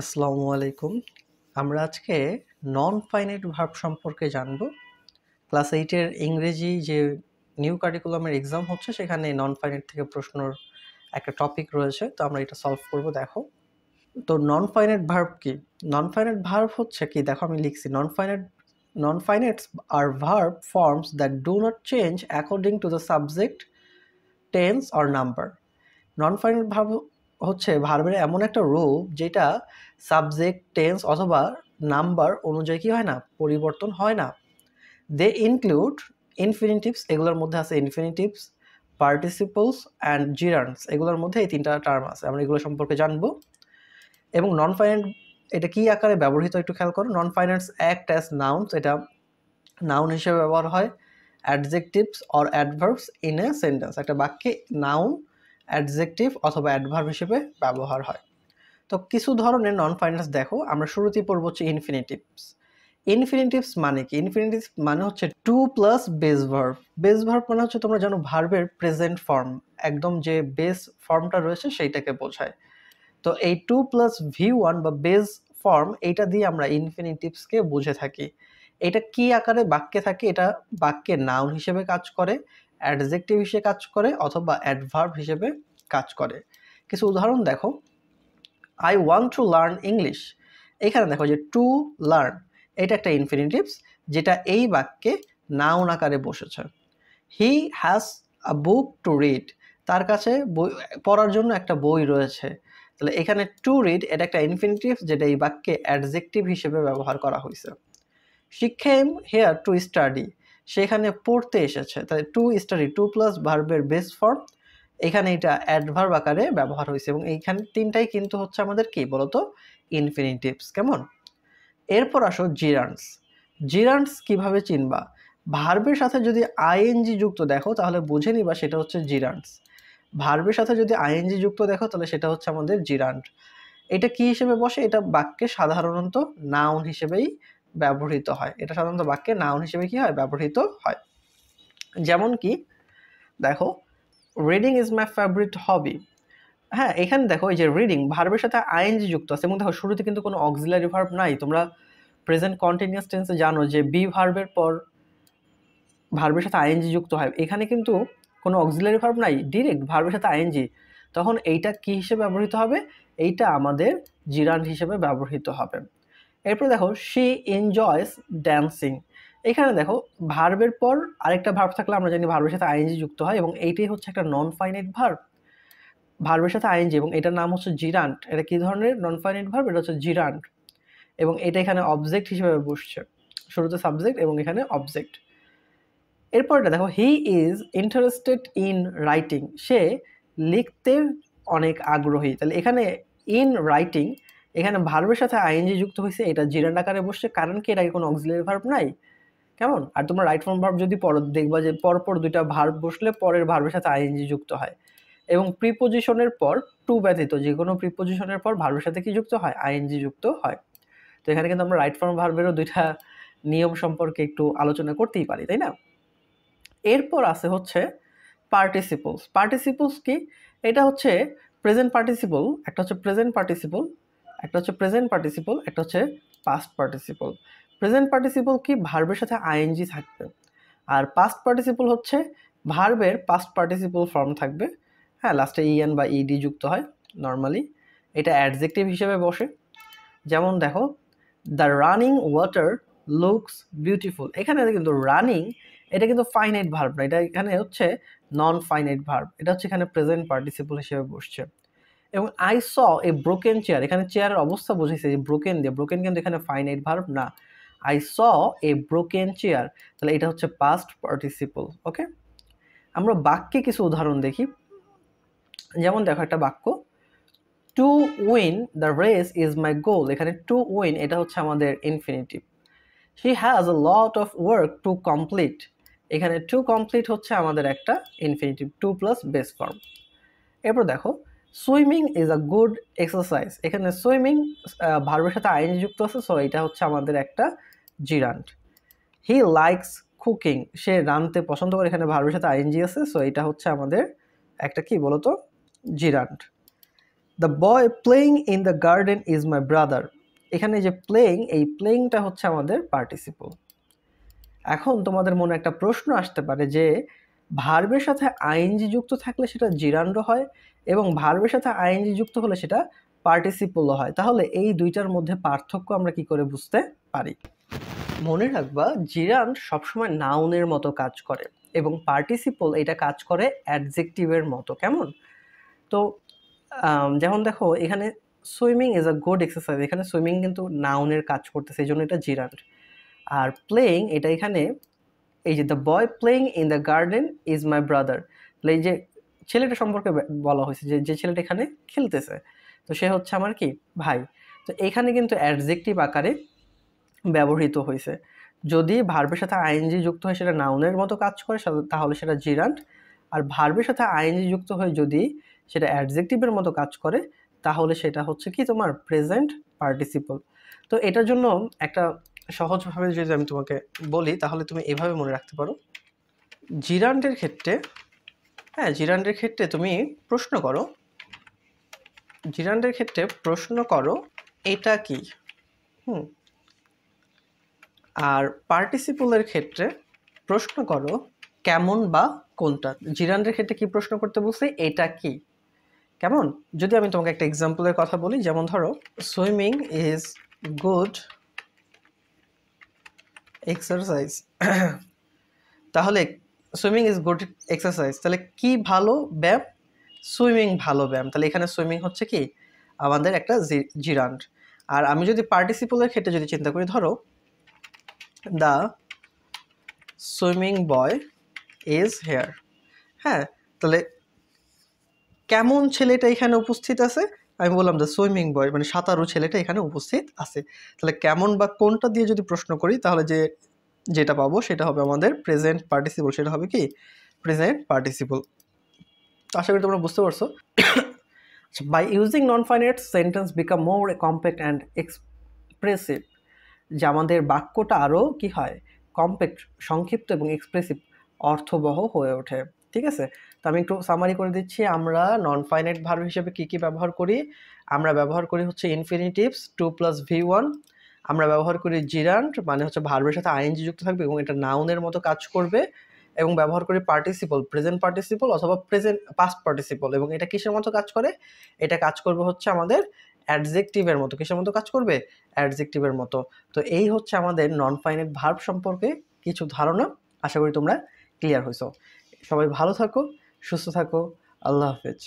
আসসালামু আলাইকুম। আমরা আজকে নন ফাইনাইট ভার্ব সম্পর্কে জানব। ক্লাস 8 এর ইংরেজি যে নিউ কারিকুলামের এক্সাম হচ্ছে সেখানে নন ফাইনাইট থেকে প্রশ্নর একটা টপিক রয়েছে, তো আমরা এটা সলভ করব। দেখো, তো নন ফাইনাইট ভার্ব কি? নন ফাইনাইট ভার্ব হচ্ছে কি, দেখো আমি লিখছি নন ফাইনাইটস আর verb forms that do not change according to the subject, tense or number. Non finite verb হচ্ছে ভার্বের এমন একটা রূপ যেটা সাবজেক্ট, টেন্স অথবা নাম্বার অনুযায়ী কি হয় না, পরিবর্তন হয় না। দে ইনক্লুড ইনফিনিটিভস, এগুলোর মধ্যে আছে ইনফিনিটিভস, পার্টিসিপলস অ্যান্ড জিরান্ডস, এগুলোর মধ্যে এই তিনটা টার্ম আছে, আমরা এগুলো সম্পর্কে জানবো। এবং নন ফাইনাইট এটা কি আকারে ব্যবহৃত একটু খেয়াল করো। নন ফাইনাইটস অ্যাক্ট অ্যাজ নাউন্স, এটা নাউন হিসেবে ব্যবহার হয়। Adjectives or adverbs in a sentence, একটা বাক্যে নাউন, অ্যাডজেক্টিভ অথবা অ্যাডভার্ব হিসেবে ব্যবহার হয়। তো কিছু ধরনের নন ফাইনাইটস দেখো, আমরা শুরুতেই পড়বো হচ্ছে ইনফিনিটিভস। ইনফিনিটিভস মানে কি? ইনফিনিটিভস মানে হচ্ছে to plus base verb. Base verb মানে হচ্ছে তোমরা জানো ভার্বের প্রেজেন্ট ফর্ম, একদম যে বেস ফর্মটা রয়েছে সেইটাকে বোঝায়। তো এই টু প্লাস V1 বা বেস ফর্ম, এইটা দিয়ে আমরা ইনফিনিটিভসকে বুঝে থাকি। এটা কি আকারে বাক্যে থাকে? এটা বাক্যে নাউন হিসেবে কাজ করে, অ্যাডজেক্টিভ হিসেবে কাজ করে অথবা অ্যাডভার্ব হিসেবে কাজ করে। কিছু উদাহরণ দেখো। I want to learn English, এখানে দেখো যে টু লার্ন, এটা একটা ইনফিনিটিভস যেটা এই বাক্যে নাউন আকারে বসেছে। He has a book to read, তার কাছে বই পড়ার জন্য একটা বই রয়েছে। তাহলে এখানে টু রিড এটা একটা ইনফিনিটিভ যেটা এই বাক্যে অ্যাডজেক্টিভ হিসেবে ব্যবহার করা হয়েছে। She came here to study, সেখানে পড়তে এসেছে। তাহলে টু স্টাডি, টু প্লাস ভার্বের বেস ফর্ম, এখানে এটা অ্যাডভার্ব আকারে ব্যবহার হয়েছে এবং এইখানে তিনটাই কিন্তু হচ্ছে আমাদের কি বলতো, ইনফিনিটিভস। কেমন? এরপর আসো জিরান্ডস। জিরান্ডস কিভাবে চিনবা? ভার্বের সাথে যদি আইএনজি যুক্ত দেখো তাহলে বুঝে নিবা সেটা হচ্ছে জিরান্ডস। ভার্বের সাথে যদি আইএনজি যুক্ত দেখো তাহলে সেটা হচ্ছে আমাদের জিরান্ড। এটা কি হিসেবে বসে? এটা বাক্যে সাধারণত নাউন হিসেবেই ব্যবহৃত হয়। এটা সাধারণত বাক্যে নাউন হিসেবে কি হয়, ব্যবহৃত হয়। যেমন কি দেখো, reading is my favourite hobby. হ্যাঁ, এখানে দেখো এই যে রিডিং ভার্বের সাথে আইএনজি যুক্ত আছে এবং দেখো শুরুতে কিন্তু কোনো অক্সিলারি ভার্ব নাই। তোমরা প্রেজেন্ট কন্টিনিউয়াস টেন্সে জানো যে বি ভার্বের পর ভার্বের সাথে আইএনজি যুক্ত হয়। এখানে কিন্তু কোনো অক্সিলারি ভার্ব নাই, ডিরেক্ট ভার্বের সাথে আইএনজি। তখন এইটা কি হিসেবে ব্যবহৃত হবে? এইটা আমাদের জিরান্ড হিসেবে ব্যবহৃত হবে। এরপর দেখো, শি এনজয়স ড্যান্সিং। এখানে দেখো ভার্বের পর আরেকটা ভার্ব থাকলে আমরা জানি ভার্বের সাথে আইএনজি যুক্ত হয় এবং এইটাই হচ্ছে একটা নন ফাইনাইট ভার্ব, ভার্বের সাথে আইএনজি, এবং এটার নাম হচ্ছে জিরান্ড। এটা কি ধরনের নন ফাইনাইট ভার্ব? এটা হচ্ছে জিরান্ড এবং এটা এখানে অবজেক্ট হিসেবে বসছে, শুরুতে সাবজেক্ট এবং এখানে অবজেক্ট। এরপরটা দেখো, he is interested in writing, সে লিখতে অনেক আগ্রহী। তাহলে এখানে ইন রাইটিং, এখানে ভার্বের সাথে আইএনজি যুক্ত হয়েছে, এটা জিরান্ড আকারে বসছে, কারণ কি এটা কোনো অক্সিলারি ভার্ব নাই। কেমন? আর তোমরা রাইট ফর্ম ভার্ব যদি পড়ো দেখবা যে পরপর দুইটা ভার্ব বসলে পরের ভার্বের সাথে আইএনজি যুক্ত হয় এবং প্রিপোজিশনের পর টু ব্যতীত যে কোনো প্রিপোজিশনের পর ভার্বের সাথে কি যুক্ত হয়, আইএনজি যুক্ত হয়। তো এখানে কিন্তু আমরা রাইট ফর্ম ভার্বেরও দুইটা নিয়ম সম্পর্কে একটু আলোচনা করতেই পারি, তাই না? এরপর আছে হচ্ছে পার্টিসিপলস। পার্টিসিপলস কি? এটা হচ্ছে প্রেজেন্ট পার্টিসিপল, একটা হচ্ছে প্রেজেন্ট পার্টিসিপল, একটা হচ্ছে প্রেজেন্ট পার্টিসিপল, একটা হচ্ছে পাস্ট পার্টিসিপল। প্রেজেন্ট পার্টিসিপল কি? ভার্বের সাথে আইএনজি থাকবে। আর পাস্ট পার্টিসিপল হচ্ছে ভার্বের পাস্ট পার্টিসিপল ফর্ম থাকবে, হ্যাঁ, লাস্টে ইএন বা ইডি যুক্ত হয় নর্মালি। এটা অ্যাডজেক্টিভ হিসেবে বসে। যেমন দেখো, the running water looks beautiful. এখানে কিন্তু রানিং এটা কিন্তু ফাইনাইট ভার্ব না, এটা এখানে হচ্ছে নন ফাইনাইট ভার্ব, এটা হচ্ছে এখানে প্রেজেন্ট পার্টিসিপল হিসেবে বসছে। এবং I saw A broken chair, এখানে চেয়ারের অবস্থা বুঝেছে যে ব্রোকেন দিয়ে, ব্রোকেন কিন্তু এখানে ফাইনাইট ভার্ব না। I saw A broken chair, তাহলে এটা হচ্ছে পাস্ট পার্টিসিপল। ওকে, আমরা বাক্যে কিছু উদাহরণ দেখি। যেমন দেখো একটা বাক্য, to win the race is my goal. এখানে টু উইন এটা হচ্ছে আমাদের infinitive. She has a lot of work to complete, এখানে টু কমপ্লিট হচ্ছে আমাদের একটা infinitive, to plus base form. এরপর দেখো, swimming is a good exercise. এখানে সুইমিং ভার্বের সাথে আইএনজি যুক্ত আছে, সো এটা হচ্ছে আমাদের একটা জিরান্ড। হি লাইকস কুকিং, সে রাঁধতে পছন্দ করে, এখানে ভার্বের সাথে আইএনজি আছে, সো এটা হচ্ছে আমাদের একটা কি বলতো, জিরান্ড। The boy playing in the garden is my brother. এখানে যে প্লেয়িং, এই প্লেয়িংটা হচ্ছে আমাদের পার্টিসিপল। এখন তোমাদের মনে একটা প্রশ্ন আসতে পারে যে ভার্বের সাথে আইএনজি যুক্ত থাকলে সেটা জিরান্ড হয় এবং ভার্বের সাথে আইএনজি যুক্ত হলে সেটা পার্টিসিপলও হয়। তাহলে এই দুইটার মধ্যে পার্থক্য আমরা কি করে বুঝতে পারি? মনে রাখবা, জিরান্ড সবসময় নাউনের মতো কাজ করে এবং পার্টিসিপল এটা কাজ করে অ্যাডজেক্টিভের মতো। কেমন? তো যেমন দেখো এখানে swimming is a good exercise, এখানে সুইমিং কিন্তু নাউনের কাজ করতেছে, এই জন্য এটা জিরান্ড। আর প্লেয়িং এটা এখানে, এই যে the boy playing in the garden is my brother, এই যে ছেলেটা সম্পর্কে বলা হয়েছে, যে যে ছেলেটা এখানে খেলতেছে, তো সে হচ্ছে আমার কি ভাই। তো এখানে কিন্তু অ্যাডজেক্টিভ আকারে ব্যবহৃত হয়েছে। যদি ভার্বের সাথে আইএনজি যুক্ত হয় সেটা নাউনের মতো কাজ করে, তাহলে সেটা জিরান্ড। আর ভার্বের সাথে আইএনজি যুক্ত হয়ে যদি সেটা অ্যাডজেক্টিভের মতো কাজ করে, তাহলে সেটা হচ্ছে কি তোমার প্রেজেন্ট পার্টিসিপল। তো এটার জন্য একটা সহজভাবে যদি আমি তোমাকে বলি, তাহলে তুমি এভাবে মনে রাখতে পারো। জিরান্ডের ক্ষেত্রে, হ্যাঁ, জিরান্ডের ক্ষেত্রে তুমি প্রশ্ন করো, জিরান্ডের ক্ষেত্রে প্রশ্ন করো এটা কি। আর পার্টিসিপলের ক্ষেত্রে প্রশ্ন করো কেমন বা কোনটা। জিরান্ডের ক্ষেত্রে কি প্রশ্ন করতে বলছে? এটা কি, কেমন। যদি আমি তোমাকে একটা এক্সাম্পলের কথা বলি, যেমন ধরো সুইমিং ইজ গুড এক্সারসাইজ, তাহলে সুইমিং ইজ গুড এক্সারসাইজ, তাহলে কি ভালো ব্যায়াম? সুইমিং ভালো ব্যায়াম। তাহলে এখানে সুইমিং হচ্ছে কি আমাদের একটা জিরান্ড। আর আমি যদি পার্টিসিপলের ক্ষেত্রে যদি চিন্তা করি, ধরো the swimming boy is here, হ্যাঁ, তাহলে কেমন ছেলেটা এখানে উপস্থিত আছে? আমি বললাম দ্য সুইমিং বয়, মানে সাঁতারু ছেলেটা এখানে উপস্থিত আছে। তাহলে কেমন বা কোনটা দিয়ে যদি প্রশ্ন করি, তাহলে যেটা পাবো সেটা হবে আমাদের প্রেজেন্ট পার্টিসিপল, সেটা হবে কি প্রেজেন্ট পার্টিসিপল। আশা করি তোমরা বুঝতে পারছো। By using non finite sentence become more compact and expressive, যে আমাদের বাক্যটা আরও কি হয়, কম্প্যাক্ট, সংক্ষিপ্ত এবং এক্সপ্রেসিভ, অর্থবহ হয়ে ওঠে। ঠিক আছে, তো আমি একটু সামারি করে দিচ্ছি। আমরা নন ফাইনাইট ভার্ব হিসেবে কি কি ব্যবহার করি? আমরা ব্যবহার করি হচ্ছে ইনফিনিটিভস 2 + V1, আমরা ব্যবহার করি জিরান্ড, মানে হচ্ছে ভার্বের সাথে আইএনজি যুক্ত থাকবে এবং এটা নাউনের মতো কাজ করবে, এবং ব্যবহার করি পার্টিসিপল, প্রেজেন্ট পার্টিসিপল অথবা প্রেজেন্ট পাস্ট পার্টিসিপল, এবং এটা কিসের মতো কাজ করে? এটা কাজ করবে হচ্ছে আমাদের অ্যাডজেক্টিভের মতো। কিসের মতো কাজ করবে? অ্যাডজেক্টিভের মতো। তো এই হচ্ছে আমাদের নন ফাইনাইট ভার্ব সম্পর্কে কিছু ধারণা। আশা করি তোমরা ক্লিয়ার হয়েছো। সবাই ভালো থাকো, সুস্থ থাকো, আল্লাহ হাফেজ।